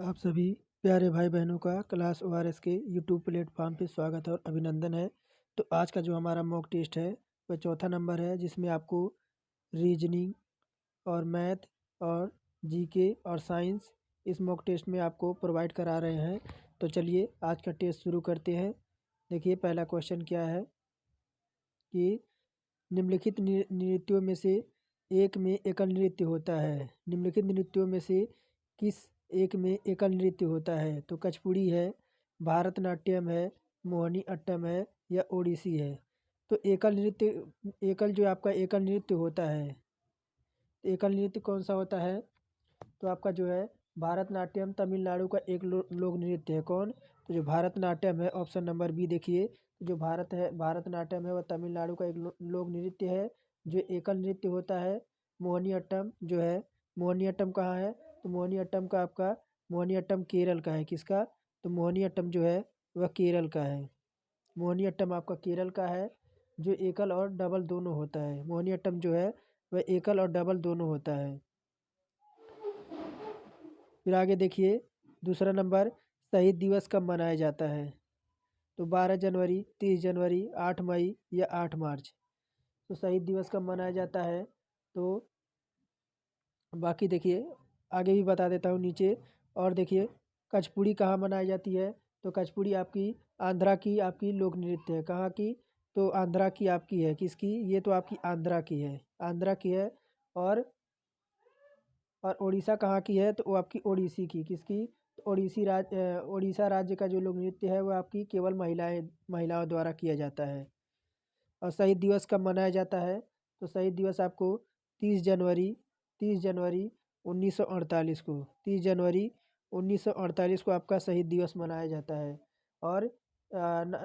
आप सभी प्यारे भाई बहनों का क्लास ओआरएस के यूट्यूब प्लेटफॉर्म पे स्वागत और अभिनंदन है। तो आज का जो हमारा मॉक टेस्ट है वह चौथा नंबर है, जिसमें आपको रीजनिंग और मैथ और जीके और साइंस इस मॉक टेस्ट में आपको प्रोवाइड करा रहे हैं। तो चलिए आज का टेस्ट शुरू करते हैं। देखिए पहला क्वेश्चन क्या है कि निम्नलिखित नृत्यों में से एक में एकल नृत्य होता है। निम्नलिखित नृत्यों में से किस एक में एकल नृत्य होता है? तो कुचिपुड़ी है, भारतनाट्यम है, मोहिनी अट्टम है या ओडिसी है। तो एकल जो आपका एकल नृत्य होता है, तो एकल नृत्य कौन सा होता है? तो आपका जो है भारतनाट्यम तमिलनाडु का एक लोक नृत्य है। कौन? तो जो भारतनाट्यम है, ऑप्शन नंबर बी देखिए। जो भारतनाट्यम है वह तमिलनाडु का एक लोक नृत्य है जो एकल नृत्य होता है। मोहिनी अट्टम जो है, मोहिनी अट्टम कहाँ है? तो मोहिनी अट्टम केरल का है। किसका? तो मोहिनी अट्टम जो है वह केरल का है। मोहिनी अट्टम आपका केरल का है, जो एकल और डबल दोनों होता है। मोहिनी अट्टम जो है वह एकल और डबल दोनों होता है। फिर आगे देखिए दूसरा नंबर, शहीद दिवस कब मनाया जाता है? तो 12 जनवरी, 30 जनवरी, 8 मई या 8 मार्च। तो शहीद दिवस कब मनाया जाता है? तो बाकी देखिए आगे भी बता देता हूँ नीचे। और देखिए कुचिपुड़ी कहाँ मनाई जाती है? तो कुचिपुड़ी आपकी आंध्रा की आपकी लोक नृत्य है। कहाँ की? तो आंध्रा की आपकी है। किसकी? ये तो आपकी आंध्रा की है, आंध्रा की है। और उड़ीसा कहाँ की है? तो वो आपकी ओडिसी की। किसकी? तो उड़ीसा राज्य का जो लोक नृत्य है वो आपकी केवल महिलाओं द्वारा किया जाता है। और शहीद दिवस कब मनाया जाता है? तो शहीद दिवस आपको 30 जनवरी 1948 को, 30 जनवरी 1948 को आपका शहीद दिवस मनाया जाता है। और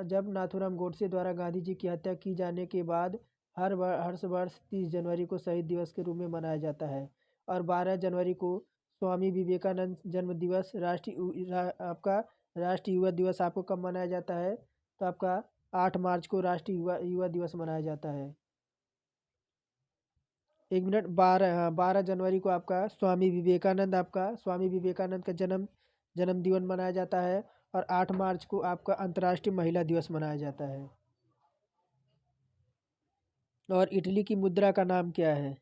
जब नाथूराम गोडसे द्वारा गांधी जी की हत्या की जाने के बाद हर वर्ष 30 जनवरी को शहीद दिवस के रूप में मनाया जाता है। और 12 जनवरी को स्वामी विवेकानंद जन्म दिवस, आपका राष्ट्रीय युवा दिवस आपको कब मनाया जाता है? तो आपका 8 मार्च को राष्ट्रीय युवा दिवस मनाया जाता है। एक मिनट, 12 जनवरी को आपका स्वामी विवेकानंद का जन्म दिवस मनाया जाता है। और 8 मार्च को आपका अंतर्राष्ट्रीय महिला दिवस मनाया जाता है। और इटली की मुद्रा का नाम क्या है?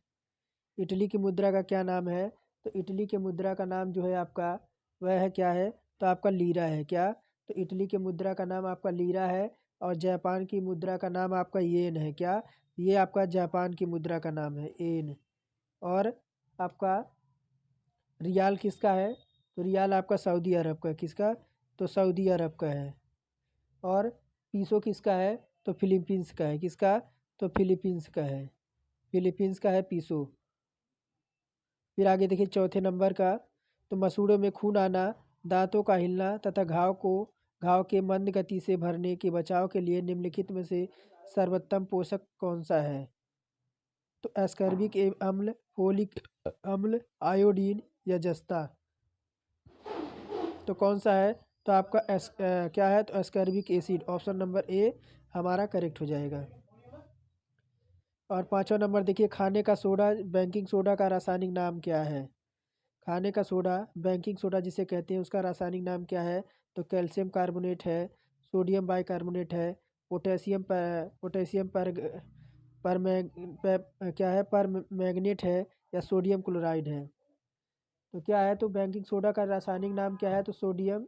इटली की मुद्रा का क्या नाम है? तो इटली के मुद्रा का नाम जो है आपका, वह है क्या है? तो आपका लीरा है। क्या? तो इटली के मुद्रा का नाम आपका लीरा है। और जापान की मुद्रा का नाम आपका येन है। क्या? ये आपका जापान की मुद्रा का नाम है, येन। और आपका रियाल किसका है? तो रियाल आपका सऊदी अरब का है। किसका? तो सऊदी अरब का है। और पीसो किसका है? तो फिलीपींस का है। किसका? तो फिलीपींस का है, फिलीपींस का है पीसो। फिर आगे देखिए चौथे नंबर का, तो मसूड़ों में खून आना, दांतों का हिलना तथा घाव के मंद गति से भरने के बचाव के लिए निम्नलिखित में से सर्वोत्तम पोषक कौन सा है? तो एस्कर्बिक अम्ल, फोलिक अम्ल, आयोडीन या जस्ता। तो कौन सा है? तो आपका क्या है? तो ascorbic acid, option number A हमारा करेक्ट हो जाएगा। और पांचवा नंबर देखिए, खाने का सोडा बेकिंग सोडा का रासायनिक नाम क्या है? खाने का सोडा बेकिंग सोडा जिसे कहते हैं, उसका रासायनिक नाम क्या है? तो कैल्शियम कार्बोनेट है, सोडियम बाइकार्बोनेट है, पोटेशियम क्या है, पर मैग्नेट है या सोडियम क्लोराइड है। तो क्या है? तो बेकिंग सोडा का रासायनिक नाम क्या है? तो सोडियम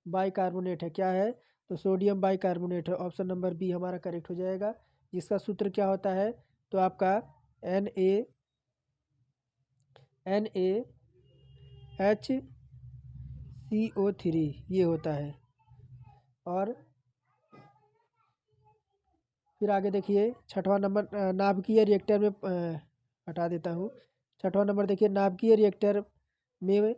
बाइकार्बोनेट है। क्या है? तो सोडियम बाइकार्बोनेट है। ऑप्शन नंबर बी हमारा करेक्ट हो जाएगा। जिसका सूत्र क्या होता है? तो आपका NaHCO3 ये होता है। और फिर आगे देखिए छठवां नंबर, नाभिकीय रिएक्टर में हटा देता हूँ। छठवां नंबर देखिए, नाभिकीय रिएक्टर में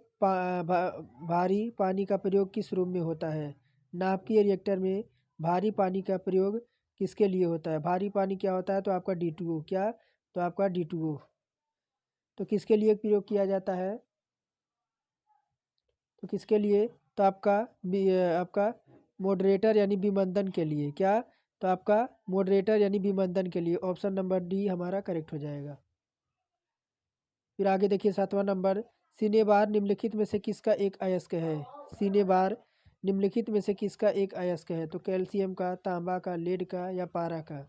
भारी पानी का प्रयोग किस रूप में होता है? नाभिकीय रिएक्टर में भारी पानी का प्रयोग किसके लिए होता है? भारी पानी क्या होता है? तो आपका D2O। क्या? तो आपका D2O। तो किसके लिए प्रयोग किया जाता है? तो किसके लिए? तो आपका मॉडरेटर यानी विमंदन के लिए। क्या? तो आपका मॉडरेटर यानी विमंदन के लिए। ऑप्शन नंबर डी हमारा करेक्ट हो जाएगा। फिर आगे देखिए सातवां नंबर, सिनेबार निम्नलिखित में से किसका एक अयस्क है? सिनेबार निम्नलिखित में से किसका एक अयस्क है? तो कैल्शियम का, तांबा का, लेड का या पारा का?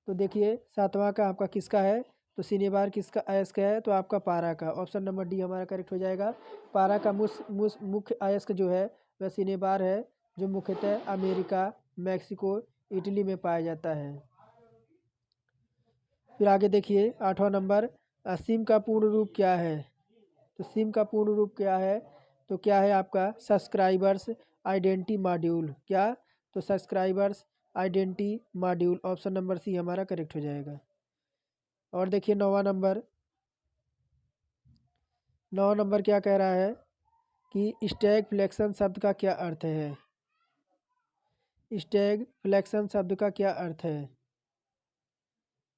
तो देखिए सातवां का आपका किसका है? तो सिनेबार किसका अयस्क है? तो आपका पारा का। ऑप्शन नंबर डी हमारा करेक्ट हो जाएगा। पारा का मुख्य अयस्क जो है वह सिनेबार है, जो मुख्यतः अमेरिका, मैक्सिको, इटली में पाया जाता है। फिर आगे देखिए 8वां नंबर, सिम का पूर्ण रूप क्या है? तो सिम का पूर्ण रूप क्या है? तो क्या है आपका? Subscribers identity module. क्या? तो subscribers identity module. Option number C हमारा करेक्ट हो जाएगा। और देखिए 9वां नंबर क्या कह रहा है कि स्टैगफ्लेक्शन शब्द का क्या अर्थ है? स्टैगफ्लेक्शन शब्द का क्या अर्थ है?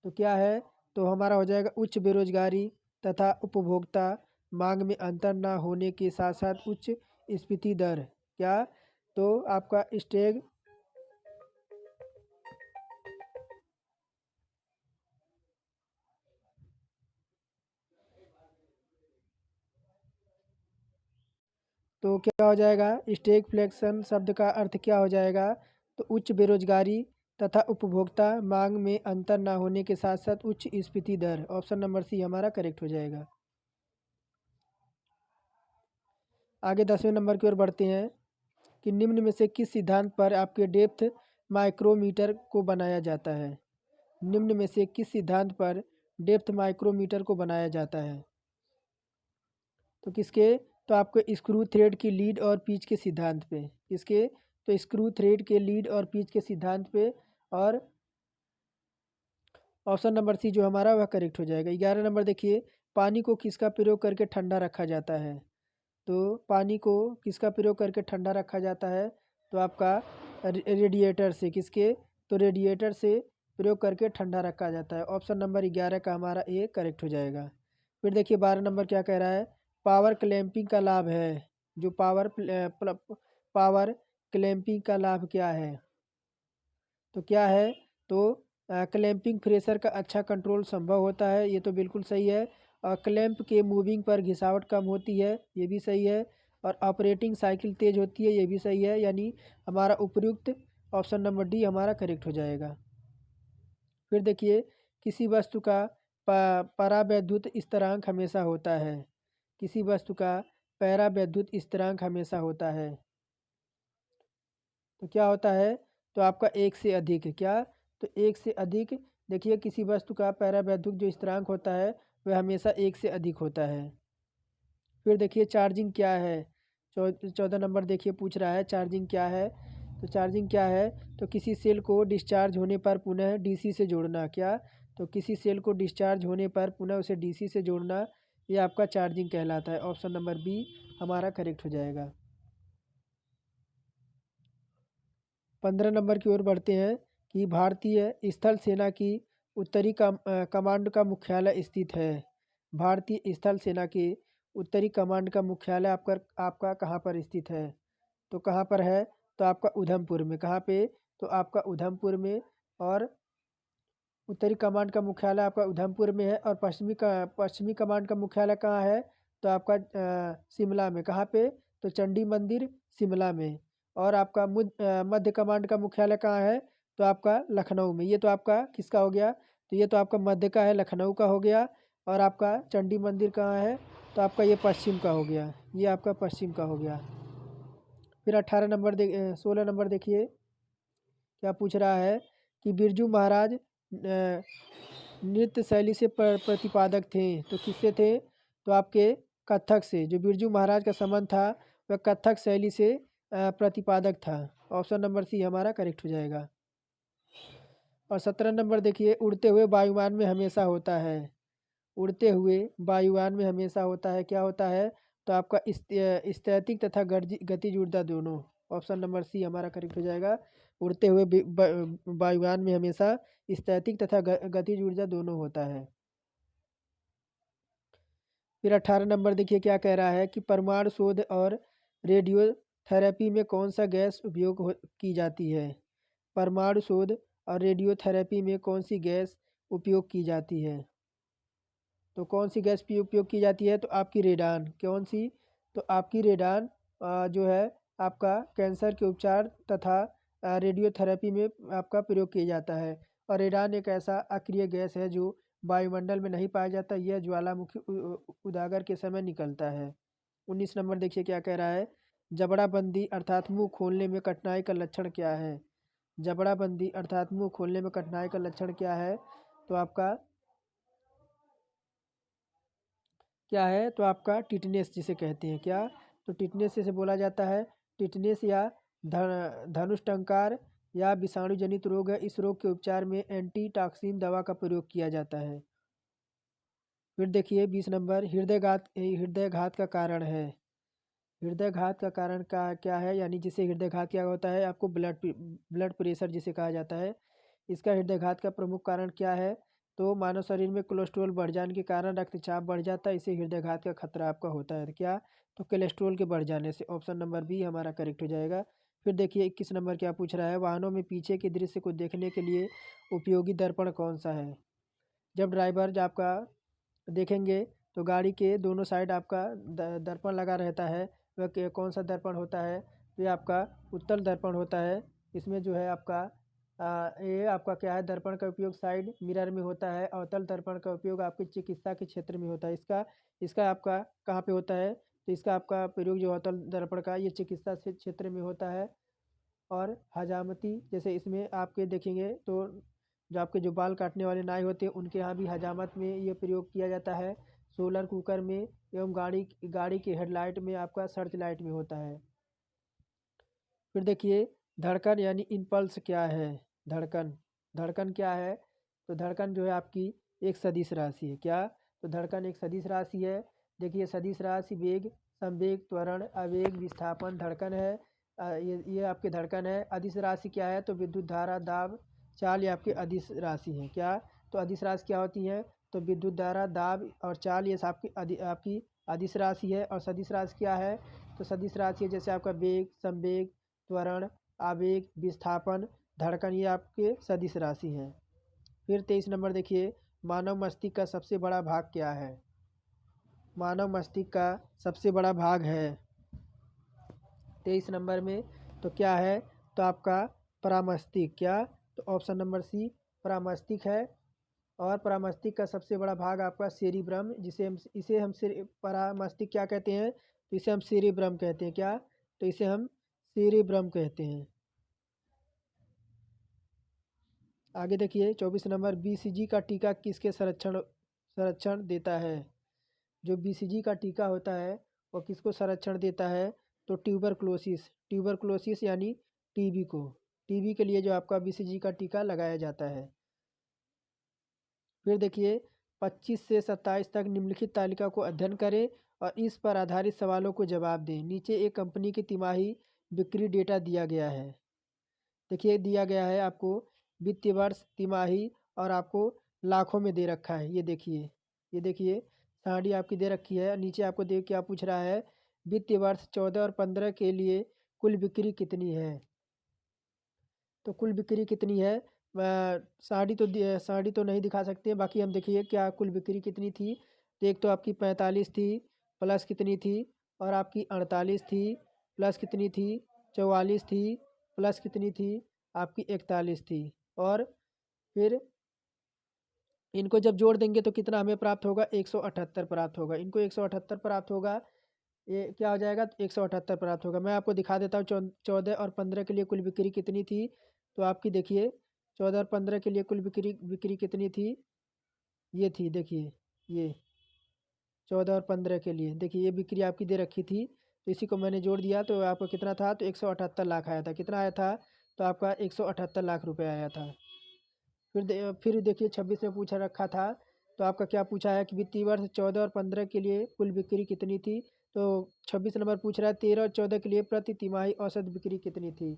तो क्या है? तो हमारा हो जाएगा उच्च बेरोजगारी तथा उपभोक्ता मांग में अंतर न होने के साथ साथ उच्च स्फीति दर। क्या? तो आपका स्टैग तो क्या हो जाएगा? स्टैगफ्लेक्शन शब्द का अर्थ क्या हो जाएगा? तो उच्च बेरोजगारी तथा उपभोक्ता मांग में अंतर न होने के साथ साथ उच्च स्फीति दर। ऑप्शन नंबर सी हमारा करेक्ट हो जाएगा। आगे 10वें नंबर की ओर बढ़ते हैं कि निम्न में से किस सिद्धांत पर आपके डेप्थ माइक्रोमीटर को बनाया जाता है? निम्न में से किस सिद्धांत पर डेप्थ माइक्रोमीटर को बनाया जाता है? तो किसके? तो आपको स्क्रू थ्रेड की लीड और पीच के सिद्धांत पे। किसके? तो स्क्रू थ्रेड के लीड और पीच के सिद्धांत पे। और ऑप्शन नंबर सी जो हमारा वह करेक्ट हो जाएगा। 11 नंबर देखिए, पानी को किसका प्रयोग करके ठंडा रखा जाता है? तो पानी को किसका प्रयोग करके ठंडा रखा जाता है? तो आपका रेडिएटर से। किसके? तो रेडिएटर से प्रयोग करके ठंडा रखा जाता है। ऑप्शन नंबर 11 का हमारा ए करेक्ट हो जाएगा। फिर देखिए 12 नंबर क्या कह रहा है? पावर क्लैंपिंग का लाभ है। जो पावर क्लैंपिंग का लाभ क्या है? तो क्या है? तो क्लैंपिंग प्रेशर का अच्छा कंट्रोल संभव होता है, ये तो बिल्कुल सही है। और क्लैंप के मूविंग पर घिसावट कम होती है, ये भी सही है। और ऑपरेटिंग साइकिल तेज होती है, ये भी सही है। यानी हमारा उपयुक्त ऑप्शन नंबर डी हमारा करेक्ट हो जाएगा। फिर देखिए किसी वस्तु का परावैद्युत स्थिरांक हमेशा होता है। किसी वस्तु का परावैद्युत स्थिरांक हमेशा होता है। तो क्या होता है? तो आपका एक से अधिक। क्या? तो एक से अधिक। देखिए किसी वस्तु का परावैद्युत जो स्थिरांक होता है वह हमेशा एक से अधिक होता है। फिर देखिए चार्जिंग क्या है? 14 नंबर देखिए पूछ रहा है चार्जिंग क्या है? तो चार्जिंग क्या है? तो किसी सेल को डिस्चार्ज होने पर पुनः डीसी से जोड़ना। क्या? तो किसी सेल को डिस्चार्ज होने पर पुनः उसे डीसी से जोड़ना, ये आपका चार्जिंग कहलाता है। ऑप्शन नंबर बी हमारा करेक्ट हो जाएगा। 15 नंबर की ओर बढ़ते हैं कि भारतीय स्थल सेना की उत्तरी कमांड का मुख्यालय स्थित है। भारतीय स्थल सेना के उत्तरी कमांड का मुख्यालय आपका आपका कहाँ पर स्थित है? तो कहाँ पर है? तो आपका उधमपुर में। कहाँ पे? तो आपका उधमपुर में। और उत्तरी कमांड का मुख्यालय आपका उधमपुर में है। और पश्चिमी कमांड का मुख्यालय कहाँ है? तो आपका शिमला में। कहाँ पे? तो चंडी मंदिर शिमला में। और आपका मध्य कमांड का मुख्यालय कहाँ है? तो आपका लखनऊ में। ये तो आपका किसका हो गया? तो ये तो आपका मध्य का है, लखनऊ का हो गया। और आपका चंडी मंदिर कहाँ है? तो आपका ये पश्चिम का हो गया। ये आपका पश्चिम का हो गया। फिर 16 नंबर देखिए क्या पूछ रहा है कि बिरजू महाराज नृत्य शैली से प्रतिपादक थे। तो किससे थे? तो आपके कथक से। जो बिरजू महाराज का संबंध था वह कथक शैली से प्रतिपादक था। ऑप्शन नंबर सी हमारा करेक्ट हो जाएगा। और 17 नंबर देखिए उड़ते हुए वायुयान में हमेशा होता है। उड़ते हुए वायुयान में हमेशा होता है। क्या होता है? तो आपका स्थैतिक तथा गतिज ऊर्जा दोनों। ऑप्शन नंबर सी हमारा करेक्ट हो जाएगा। उड़ते हुए वायुयान में हमेशा स्थैतिक तथा गतिज ऊर्जा दोनों होता है। फिर 18 नंबर देखिए क्या कह रहा है कि परमाणु शोध और रेडियोथेरेपी में कौन सा गैस उपयोग की जाती है? परमाणु शोध और रेडियोथेरेपी में कौन सी गैस उपयोग की जाती है? तो कौन सी गैस उपयोग की जाती है? तो आपकी रेडान। कौन सी? तो आपकी रेडान जो है आपका कैंसर के उपचार तथा रेडियोथेरेपी में आपका प्रयोग किया जाता है। और रेडान एक ऐसा अक्रिय गैस है जो वायुमंडल में नहीं पाया जाता, यह ज्वालामुखी उजागर के समय निकलता है। 19 नंबर देखिए क्या कह रहा है? जबड़ाबंदी अर्थात मुंह खोलने में कठिनाई का लक्षण क्या है? जबड़ाबंदी अर्थात मुंह खोलने में कठिनाई का लक्षण क्या है? तो आपका क्या है? तो आपका टिटनेस जिसे कहते हैं। क्या? तो टिटनेस से बोला जाता है। टिटनेस या धनुष्टंकार या विषाणु जनित रोग है। इस रोग के उपचार में एंटीटॉक्सिन दवा का प्रयोग किया जाता है। फिर देखिए 20 नंबर, हृदय घात का कारण है। हृदय घात का कारण का क्या है? यानी जिसे हृदय घात क्या होता है? आपको ब्लड प्रेशर जिसे कहा जाता है। इसका हृदय घात का प्रमुख कारण क्या है? तो मानव शरीर में कोलेस्ट्रॉल बढ़ जाने के कारण रक्तचाप बढ़ जाता है, इसे हृदय घात का खतरा आपका होता है। क्या? तो कोलेस्ट्रॉल के बढ़ जाने से। ऑप्शन नंबर बी हमारा करेक्ट हो जाएगा। फिर देखिए 21 नंबर क्या पूछ रहा है? वाहनों में पीछे के दृश्य को देखने के लिए उपयोगी दर्पण कौन सा है? जब ड्राइवर आपका देखेंगे तो गाड़ी के दोनों साइड आपका दर्पण लगा रहता है। वह कौन सा दर्पण होता है? तो ये आपका उत्तल दर्पण होता है। इसमें जो है आपका ये आपका क्या है? दर्पण का उपयोग साइड मिरर में होता है। अवतल दर्पण का उपयोग आपकी चिकित्सा के क्षेत्र में होता है। इसका इसका आपका कहाँ पे होता है? तो इसका आपका प्रयोग जो अवतल दर्पण का ये चिकित्सा से क्षेत्र में होता है। और हजामती जैसे इसमें आपके देखेंगे तो जो बाल काटने वाले नाई होते हैं उनके यहाँ भी हजामत में ये प्रयोग किया जाता है। सोलर कुकर में एवं गाड़ी की हेडलाइट में आपका सर्च लाइट में होता है। फिर देखिए धड़कन यानी इम्पल्स क्या है? धड़कन धड़कन क्या है? तो धड़कन जो है आपकी एक सदिश राशि है। क्या? तो धड़कन एक सदिश राशि है। देखिए सदिश राशि वेग, संवेग, त्वरण, आवेग, विस्थापन धड़कन है। ये आपकी धड़कन है। अदिश राशि क्या है? तो विद्युत धारा, दाब, चाल ये आपकी अदिश राशि है। क्या? तो अदिश राशि क्या होती है? तो विद्युत धारा, दाब और चाल ये आपकी अदिश राशि है। और सदिश राशि क्या है? तो सदिश राशि है जैसे आपका वेग, संवेग, त्वरण, आवेग, विस्थापन, धड़कन ये आपके सदिश राशि हैं। फिर 23 नंबर देखिए, मानव मस्तिष्क का सबसे बड़ा भाग क्या है? मानव मस्तिष्क का सबसे बड़ा भाग है 23 नंबर में तो क्या है? तो आपका परामस्तिष्क। क्या? तो ऑप्शन नंबर सी परामस्तिष्क है। और परामस्तिष्क का सबसे बड़ा भाग आपका सेरिब्रम, इसे हम परामस्तिष्क क्या कहते हैं? तो इसे हम सेरिब्रम कहते हैं। क्या? तो इसे हम सेरिब्रम कहते हैं। आगे देखिए 24 नंबर, बीसीजी का टीका किसके संरक्षण संरक्षण देता है? जो बीसीजी का टीका होता है वो किसको संरक्षण देता है? तो ट्यूबरक्लोसिस यानी टीबी को। टीबी के लिए जो आपका बीसीजी का टीका लगाया जाता है। फिर देखिए 25 से 27 तक निम्नलिखित तालिका को अध्ययन करें और इस पर आधारित सवालों को जवाब दें। नीचे एक कंपनी की तिमाही बिक्री डेटा दिया गया है। देखिए दिया गया है आपको वित्तीय वर्ष, तिमाही और आपको लाखों में दे रखा है। ये देखिए सारणी आपकी दे रखी है। नीचे आपको देख क्या पूछ रहा है? वित्तीय वर्ष 14 और 15 के लिए कुल बिक्री कितनी है? तो कुल बिक्री कितनी है? साड़ी तो नहीं दिखा सकते, बाकी हम देखिए क्या कुल बिक्री कितनी थी। तो एक तो आपकी 45 थी, प्लस कितनी थी? और आपकी 48 थी, प्लस कितनी थी? 44 थी, प्लस कितनी थी? आपकी 41 थी। और फिर इनको जब जोड़ देंगे तो कितना हमें प्राप्त होगा? 178 प्राप्त होगा। इनको 178 प्राप्त होगा। ये क्या हो जाएगा? 178 प्राप्त होगा। मैं आपको दिखा देता हूँ 14 और 15 के लिए कुल बिक्री कितनी थी। तो आपकी देखिए 14 और 15 के लिए कुल बिक्री कितनी थी? ये थी देखिए, ये 14 और 15 के लिए देखिए ये बिक्री आपकी दे रखी थी। तो इसी को मैंने जोड़ दिया तो आपका कितना था? तो 178 लाख आया था। कितना आया था? तो आपका 178 लाख रुपये आया था। फिर देखिए 26 में पूछा रखा था। तो आपका क्या पूछा है कि वित्तीय वर्ष 14 और 15 के लिए कुल बिक्री कितनी थी? तो 26 नंबर पूछ रहा है 13 और 14 के लिए प्रति तिमाही औसत बिक्री कितनी थी?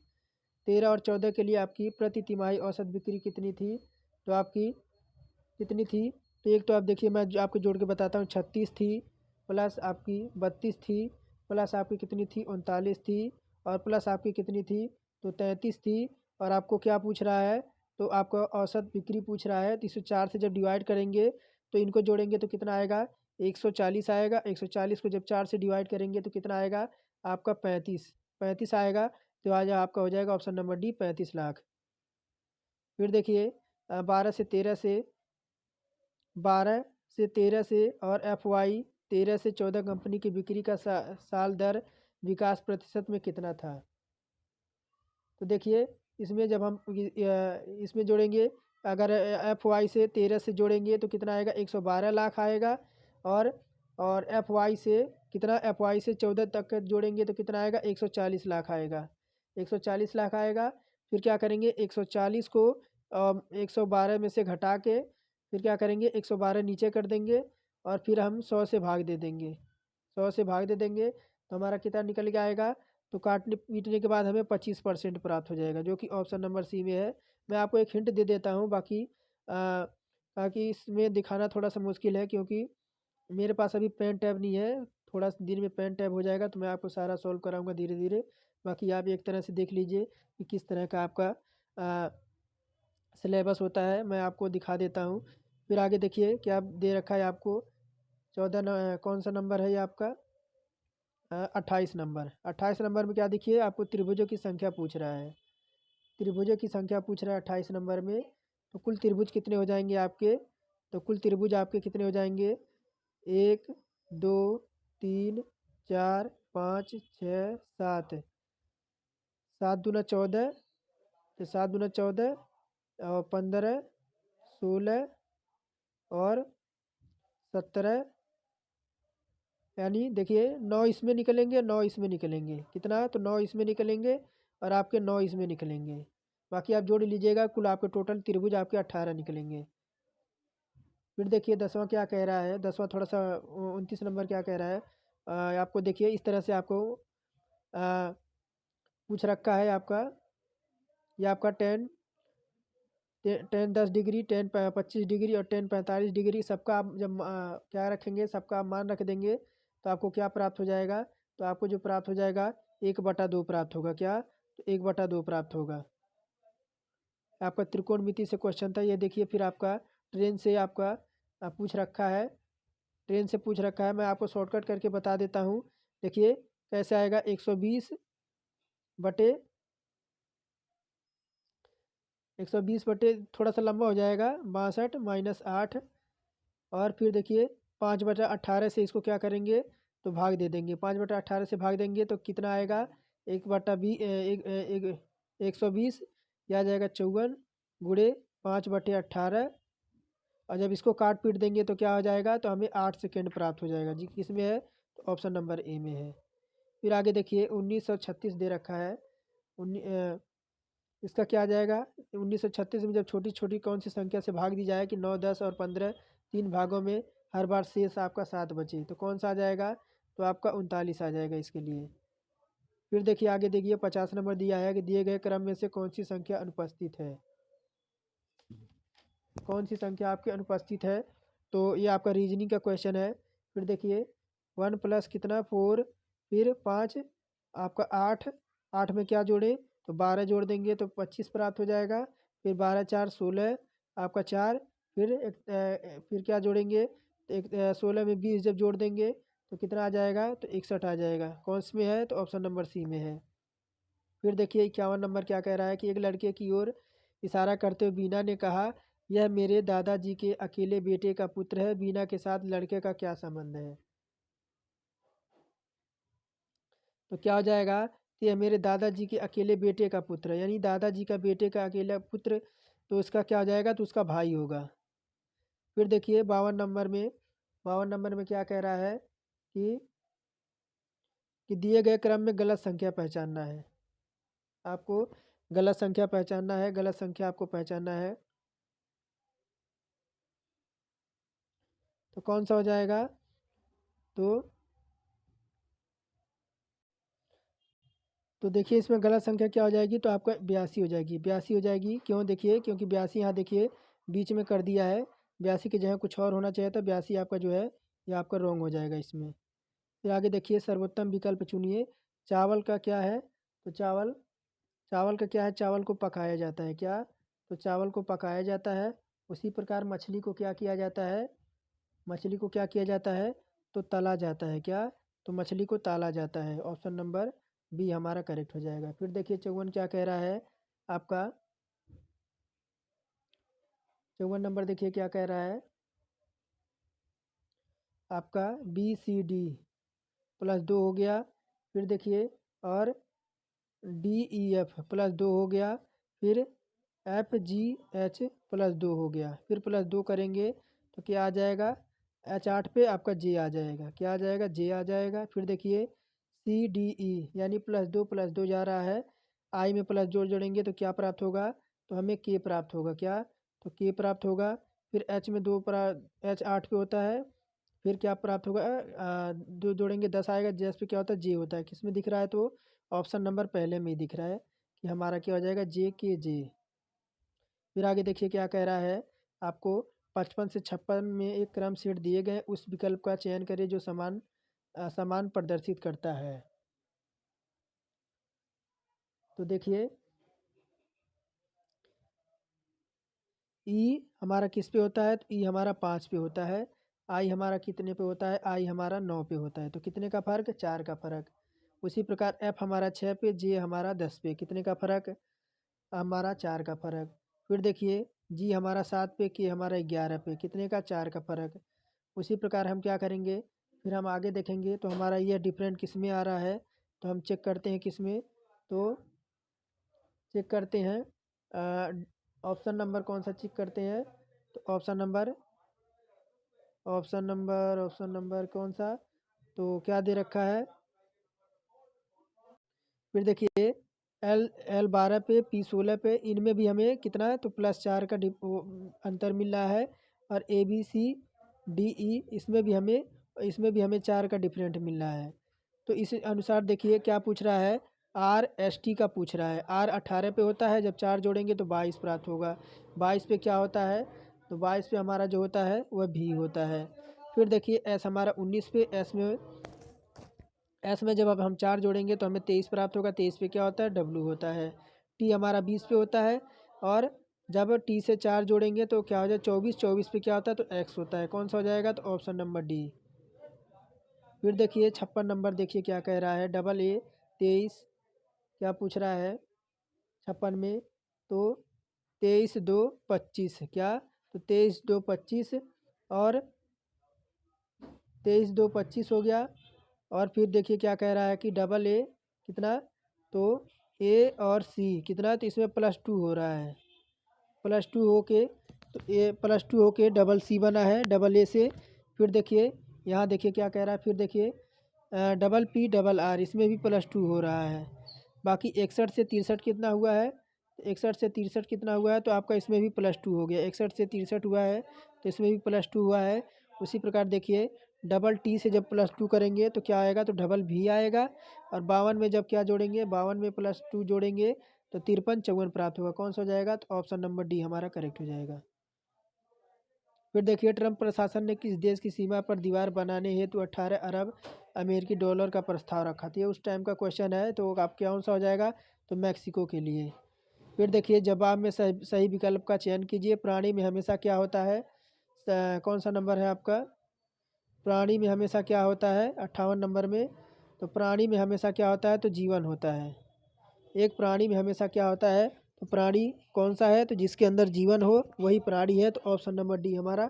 13 और 14 के लिए आपकी प्रति तिमाही औसत बिक्री कितनी थी? तो आपकी कितनी थी? तो एक तो आप देखिए मैं आपको जोड़ के बताता हूँ 36 थी, प्लस आपकी 32 थी, प्लस आपकी कितनी थी? 39 थी, और प्लस आपकी कितनी थी? तो 33 थी। और आपको क्या पूछ रहा है? तो आपको औसत बिक्री पूछ रहा है। तो इसे 4 से जब डिवाइड करेंगे तो इनको जोड़ेंगे तो कितना आएगा 140 आएगा। 140 को जब 4 से डिवाइड करेंगे तो कितना आएगा आपका 35 आएगा। तो आज आपका हो जाएगा ऑप्शन नंबर डी 35 लाख। फिर देखिए 12 से 13 से और FY 13 से 14 कंपनी की बिक्री का साल दर विकास प्रतिशत में कितना था। तो देखिए इसमें जब हम इसमें जोड़ेंगे, अगर FY से 13 से जोड़ेंगे तो कितना आएगा 112 लाख आएगा। और FY से कितना FY से 14 तक जोड़ेंगे तो कितना आएगा 140 लाख आएगा। 140 लाख आएगा। फिर क्या करेंगे 140 को 112 में से घटा के फिर क्या करेंगे 112 नीचे कर देंगे और फिर हम 100 से भाग दे देंगे। 100 से भाग दे देंगे तो हमारा कितना निकल के आएगा। तो काटने पीटने के बाद हमें 25% प्राप्त हो जाएगा, जो कि ऑप्शन नंबर सी में है। मैं आपको एक हिंट दे देता हूँ, बाकी इसमें दिखाना थोड़ा सा मुश्किल है क्योंकि मेरे पास अभी पेन टैब नहीं है। थोड़ा दिन में पेन टैब हो जाएगा तो मैं आपको सारा सॉल्व कराऊंगा धीरे धीरे। बाकी आप एक तरह से देख लीजिए कि किस तरह का आपका सिलेबस होता है, मैं आपको दिखा देता हूँ। फिर आगे देखिए क्या दे रखा है आपको। 14 कौन सा नंबर है ये आपका 28 नंबर। 28 नंबर में क्या देखिए आपको त्रिभुजों की संख्या पूछ रहा है। त्रिभुजों की संख्या पूछ रहा है 28 नंबर में। तो कुल त्रिभुज कितने हो जाएंगे आपके। तो कुल त्रिभुज आपके कितने हो जाएंगे 1 2 3 4 5 6 7। 7 दूना 14, तो 7 दूना 14 और 15 16 और 17, यानी देखिए 9 इसमें निकलेंगे 9 इसमें निकलेंगे। कितना तो 9 इसमें निकलेंगे और आपके 9 इसमें निकलेंगे। बाकी आप जोड़ लीजिएगा, कुल आपके टोटल त्रिभुज आपके 18 निकलेंगे। फिर देखिए 10वां क्या कह रहा है। 10वां थोड़ा सा 29 नंबर क्या कह रहा है। आपको देखिए इस तरह से आपको आ, पूछ रखा है आपका। ये आपका 10 10 डिग्री 10 25 डिग्री और 10 45 डिग्री सबका आप जब क्या रखेंगे, सबका आप मान रख देंगे तो आपको क्या प्राप्त हो जाएगा। तो आपको जो प्राप्त हो जाएगा 1/2 प्राप्त होगा। क्या तो 1/2 प्राप्त होगा। आपका त्रिकोणमिति से क्वेश्चन था ये। देखिए फिर आपका ट्रेन से आपका पूछ रखा है। ट्रेन से पूछ रखा है, मैं आपको शॉर्टकट करके बता देता हूँ। देखिए कैसे आएगा 120 बटे थोड़ा सा लंबा हो जाएगा 62 - 8। और फिर देखिए 5/18 से इसको क्या करेंगे तो भाग दे देंगे। 5/18 से भाग देंगे तो कितना आएगा 1/20 यह आ जाएगा 54 गुणे 5/18। और जब इसको काट पीट देंगे तो क्या हो जाएगा तो हमें 8 सेकेंड प्राप्त हो जाएगा जी। किस में है तो ऑप्शन नंबर ए में है। फिर आगे देखिए 1936 दे रखा है। इसका क्या आ जाएगा 1936 में जब छोटी छोटी कौन सी संख्या से भाग दी जाए कि 9 10 और 15 तीन भागों में हर बार शेष आपका 7 बचे तो कौन सा आ जाएगा तो आपका 39 आ जाएगा इसके लिए। फिर देखिए आगे देखिए 50 नंबर दिया है कि दिए गए क्रम में से कौन सी संख्या अनुपस्थित है। कौन सी संख्या आपकी अनुपस्थित है तो ये आपका रीजनिंग का क्वेश्चन है। फिर देखिए 1 प्लस कितना 4 फिर 5 आपका 8। 8 में क्या जोड़ें तो 12 जोड़ देंगे तो 25 प्राप्त हो जाएगा। फिर 12 4 16 आपका 4। फिर क्या जोड़ेंगे तो 16 में 20 जब जोड़ देंगे तो कितना आ जाएगा तो 61 आ जाएगा। कौन सी में है तो ऑप्शन नंबर सी में है। फिर देखिए 51 नंबर क्या कह रहा है कि एक लड़के की ओर इशारा करते हुए बीना ने कहा यह मेरे दादाजी के अकेले बेटे का पुत्र है। बीना के साथ लड़के का क्या संबंध है। तो क्या हो जाएगा कि यह मेरे दादाजी के अकेले बेटे का पुत्र है, यानी दादाजी का बेटे का अकेला पुत्र तो उसका क्या हो जाएगा तो उसका भाई होगा। फिर देखिए 52 नंबर में क्या कह रहा है कि दिए गए क्रम में गलत संख्या पहचानना है। आपको गलत संख्या पहचानना है। गलत संख्या आपको पहचानना है तो कौन सा हो जाएगा तो देखिए इसमें गलत संख्या क्या हो जाएगी तो आपका 82 हो जाएगी। 82 हो जाएगी क्यों देखिए क्योंकि 82 यहाँ देखिए बीच में कर दिया है। 82 की जगह कुछ और होना चाहिए था। 82 आपका जो है ये आपका रॉन्ग हो जाएगा इसमें। फिर आगे देखिए सर्वोत्तम विकल्प चुनिए। चावल का क्या है तो चावल चावल का क्या है चावल को पकाया जाता है। क्या तो चावल को पकाया जाता है। उसी प्रकार मछली को क्या किया जाता है मछली को क्या किया जाता है? तो तला जाता है। क्या? तो मछली को ताला जाता है। ऑप्शन नंबर बी हमारा करेक्ट हो जाएगा। फिर देखिए 54 क्या कह रहा है आपका। 54 नंबर देखिए क्या कह रहा है आपका, BCD +2 हो गया। फिर देखिए और DEF +2 हो गया। फिर FGH +2 हो गया। फिर +2 करेंगे तो क्या आ जाएगा? H8 पे आपका J आ जाएगा। क्या आ जाएगा? J आ जाएगा। फिर देखिए CDE यानी +2 जा रहा है। I में प्लस जोड़ेंगे तो क्या प्राप्त होगा? तो हमें K प्राप्त होगा। क्या? तो K प्राप्त होगा। फिर H में H8 पे होता है। फिर क्या प्राप्त होगा? दो जोड़ेंगे 10 आएगा। J पे क्या होता है? J होता है। किस में दिख रहा है? तो ऑप्शन नंबर पहले में ही दिख रहा है कि हमारा क्या हो जाएगा? JKJ। फिर आगे देखिए क्या कह रहा है आपको। 55 से 56 में एक क्रम सेट दिए गए, उस विकल्प का चयन करें जो समान प्रदर्शित करता है। तो देखिए ई हमारा किस पे होता है? तो ई हमारा 5 पे होता है। आई हमारा कितने पे होता है? आई हमारा 9 पे होता है। तो कितने का फ़र्क? 4 का फ़र्क। उसी प्रकार एफ हमारा 6 पे, जे हमारा 10 पे। कितने का फ़र्क? हमारा 4 का फ़र्क। फिर देखिए जी हमारा 7 पे, के हमारा 11 पे। कितने का? 4 का फ़र्क। उसी प्रकार हम क्या करेंगे? फिर हम आगे देखेंगे तो हमारा ये डिफरेंट किस में आ रहा है? तो हम चेक करते हैं किस में। तो चेक करते हैं ऑप्शन नंबर कौन सा चेक करते हैं? तो ऑप्शन नंबर कौन सा? तो क्या दे रखा है? फिर देखिए L12 पे, P16 पे। इनमें भी हमें कितना है? तो +4 का अंतर मिल रहा है। और ABCDE इसमें भी हमें 4 का डिफरेंट मिल रहा है। तो इस अनुसार देखिए क्या पूछ रहा है। RST का पूछ रहा है। R 18 पे होता है, जब 4 जोड़ेंगे तो 22 प्राप्त होगा। 22 पे क्या होता है? तो 22 पे हमारा जो होता है वह भी होता है। फिर देखिए S हमारा 19 पे। एस में जब अब हम 4 जोड़ेंगे तो हमें 23 प्राप्त होगा। 23 पे क्या होता है? W होता है। टी हमारा 20 पे होता है। और जब टी से 4 जोड़ेंगे तो क्या हो जाए? 24। 24 पे क्या होता है? तो एक्स होता है। कौन सा हो जाएगा? तो ऑप्शन नंबर डी। फिर देखिए 56 नंबर देखिए क्या कह रहा है। AA 23 क्या पूछ रहा है 56 में? तो 23 2 25 क्या? तो 23 2 25 और 23 2 25 हो गया। और फिर देखिए क्या कह रहा है कि AA कितना? तो ए और सी कितना? तो इसमें +2 हो रहा है। +2 होके तो +2 होके CC बना है AA से। फिर देखिए यहाँ देखिए क्या कह रहा है। फिर देखिए PPRR इसमें भी +2 हो रहा है। बाकी 61 से 63 कितना हुआ है? 61 से 63 कितना हुआ है? तो आपका इसमें भी +2 हो गया। 61 से 63 हुआ है तो इसमें भी +2 हुआ है। उसी प्रकार देखिए T से जब +2 करेंगे तो क्या आएगा? तो V आएगा। और 52 में जब क्या जोड़ेंगे? 52 में +2 जोड़ेंगे तो 53 54 प्राप्त होगा। कौन सा हो जाएगा? तो ऑप्शन नंबर डी हमारा करेक्ट हो जाएगा। फिर देखिए ट्रंप प्रशासन ने किस देश की सीमा पर दीवार बनाने हेतु 18 अरब अमेरिकी डॉलर का प्रस्ताव रखा था? ये उस टाइम का क्वेश्चन है। तो आप कौन सा हो जाएगा? तो मैक्सिको के लिए। फिर देखिए जवाब में सही सही विकल्प का चयन कीजिए। प्राणी में हमेशा क्या होता है? कौन सा नंबर है आपका? प्राणी में हमेशा क्या होता है? 58 नंबर में। तो प्राणी में हमेशा क्या होता है? तो जीवन होता है। एक प्राणी में हमेशा क्या होता है? तो प्राणी कौन सा है? तो जिसके अंदर जीवन हो वही प्राणी है। तो ऑप्शन नंबर डी हमारा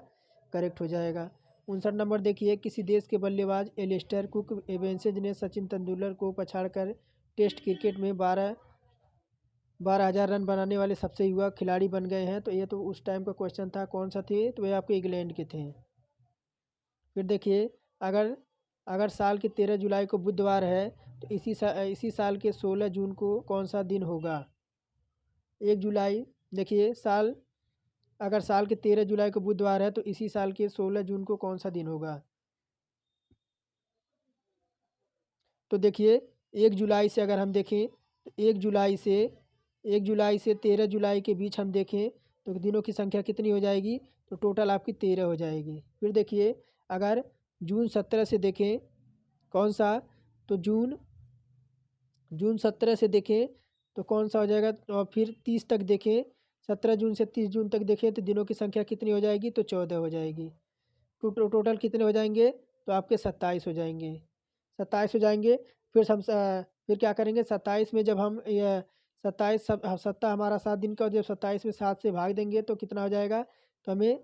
करेक्ट हो जाएगा। 59 नंबर देखिए किसी देश के बल्लेबाज एलिस्टर कुक एवेंसेज ने सचिन तेंदुलकर को पछाड़कर टेस्ट क्रिकेट में 12,000 रन बनाने वाले सबसे युवा खिलाड़ी बन गए हैं। तो ये तो उस टाइम का क्वेश्चन था। कौन सा थे? तो ये आपके इंग्लैंड के थे। फिर देखिए अगर अगर साल के 13 जुलाई को बुधवार है तो इसी साल के 16 जून को कौन सा दिन होगा? 1 जुलाई देखिए अगर साल के 13 जुलाई को बुधवार है तो इसी साल के 16 जून को कौन सा दिन होगा? तो देखिए 1 जुलाई से अगर हम देखें तो 1 जुलाई से 13 जुलाई के बीच हम देखें तो दिनों की संख्या कितनी हो जाएगी? तो टोटल आपकी 13 हो जाएगी। फिर देखिए अगर जून 17 से देखें कौन सा? तो जून जून 17 से देखें तो कौन सा हो जाएगा? और फिर 30 तक देखें। 17 जून से 30 जून तक देखें तो दिनों की संख्या कितनी हो जाएगी? तो 14 हो जाएगी। टोटल कितने हो जाएंगे? तो आपके 27 हो जाएंगे। 27 हो जाएंगे। फिर क्या करेंगे? 27 में जब हम सप्ताह हमारा 7 दिन का, जब 27 में 7 से भाग देंगे तो कितना हो जाएगा? तो हमें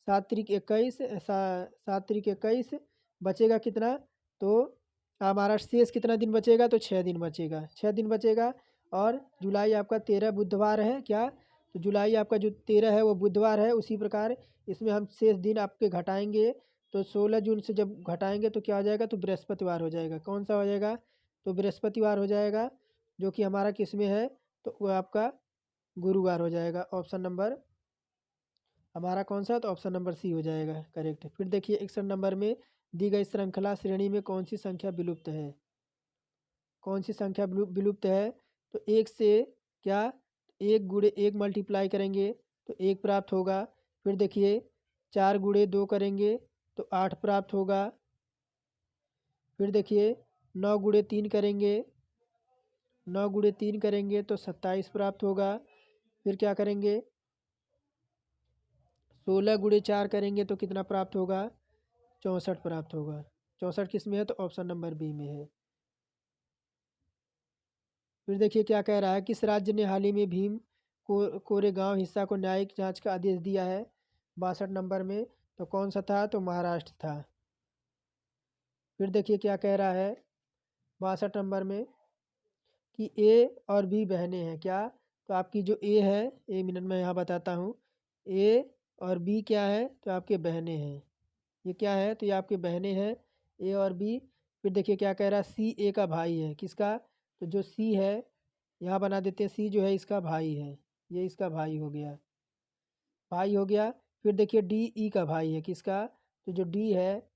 7 तिरिक 21 बचेगा कितना? तो हमारा शेष कितना दिन बचेगा? तो 6 दिन बचेगा, 6 दिन बचेगा। और जुलाई आपका 13 बुधवार है क्या? तो जुलाई आपका जो 13 है वो बुधवार है। उसी प्रकार इसमें हम शेष दिन आपके घटाएंगे। तो 16 जून से जब घटाएंगे तो क्या हो जाएगा? तो बृहस्पतिवार हो जाएगा। कौन सा हो जाएगा? तो बृहस्पतिवार हो जाएगा, जो कि हमारा किस में है? तो वो आपका गुरुवार हो जाएगा। ऑप्शन नंबर हमारा कौन सा? तो ऑप्शन नंबर सी हो जाएगा करेक्ट। फिर देखिए 61 नंबर में, दी गई श्रृंखला श्रेणी में कौन सी संख्या विलुप्त है? कौन सी संख्या विलुप्त है? तो एक से क्या, एक गुणे एक मल्टीप्लाई करेंगे तो एक प्राप्त होगा। फिर देखिए 4 गुणे 2 करेंगे तो 8 प्राप्त होगा। फिर देखिए 9 गुणे 3 करेंगे, 9 गुणे 3 करेंगे तो 27 प्राप्त होगा। फिर क्या करेंगे? 16 गुणे 4 करेंगे तो कितना प्राप्त होगा? 64 प्राप्त होगा। 64 किस में है? तो ऑप्शन नंबर बी में है। फिर देखिए क्या कह रहा है, किस राज्य ने हाल ही में भीम कोरेगांव हिस्सा को न्यायिक जांच का आदेश दिया है? 62 नंबर में। तो कौन सा था? तो महाराष्ट्र था। फिर देखिए क्या कह रहा है 62 नंबर में, कि ए और बी बहनें हैं क्या? तो आपकी जो ए है, 1 मिनट में यहाँ बताता हूँ। ए और बी क्या है? तो आपके बहनें हैं। ये क्या है? तो ये आपके बहनें हैं, ए और बी। फिर देखिए क्या कह रहा है, सी ए का भाई है। किसका? तो जो सी है, यहाँ बना देते हैं, सी जो है इसका भाई है, ये इसका भाई हो गया, भाई हो गया। फिर देखिए डी ई का भाई है। किसका? तो जो डी है,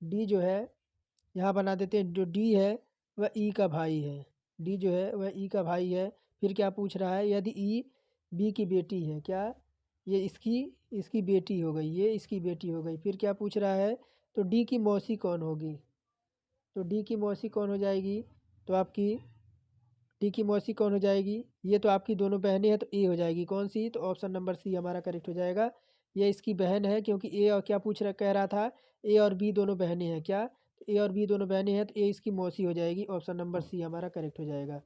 डी जो है यहाँ बना देते हैं, जो डी है वह ई का भाई है, डी जो है वह ई का भाई है। फिर क्या पूछ रहा है? यदि ई बी की बेटी है क्या? ये इसकी इसकी बेटी हो गई, ये इसकी बेटी हो गई। फिर क्या पूछ रहा है? तो डी की मौसी कौन होगी? तो डी की मौसी कौन हो जाएगी? तो आपकी डी की मौसी कौन हो जाएगी? ये तो आपकी दोनों बहनें हैं, तो ए हो जाएगी। कौन सी? तो ऑप्शन नंबर सी हमारा करेक्ट हो जाएगा। ये इसकी बहन है, क्योंकि ए और क्या पूछ रहा कह रहा था, ए और बी दोनों बहनें हैं क्या? तो ए और बी दोनों बहनें हैं, तो ए इसकी मौसी हो जाएगी। ऑप्शन नंबर सी हमारा करेक्ट हो जाएगा।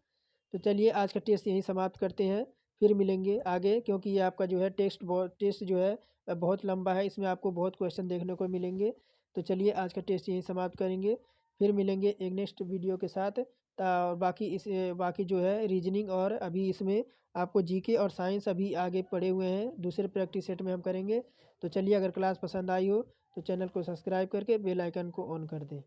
तो चलिए आज का टेस्ट यहीं समाप्त करते हैं। फिर मिलेंगे आगे, क्योंकि ये आपका जो है टेस्ट जो है बहुत लंबा है, इसमें आपको बहुत क्वेश्चन देखने को मिलेंगे। तो चलिए आज का टेस्ट यहीं समाप्त करेंगे। फिर मिलेंगे एक नेक्स्ट वीडियो के साथ। बाकी जो है रीजनिंग, और अभी इसमें आपको जीके और साइंस अभी आगे पड़े हुए हैं, दूसरे प्रैक्टिस सेट में हम करेंगे। तो चलिए, अगर क्लास पसंद आई हो तो चैनल को सब्सक्राइब करके बेल आइकन को ऑन कर दें।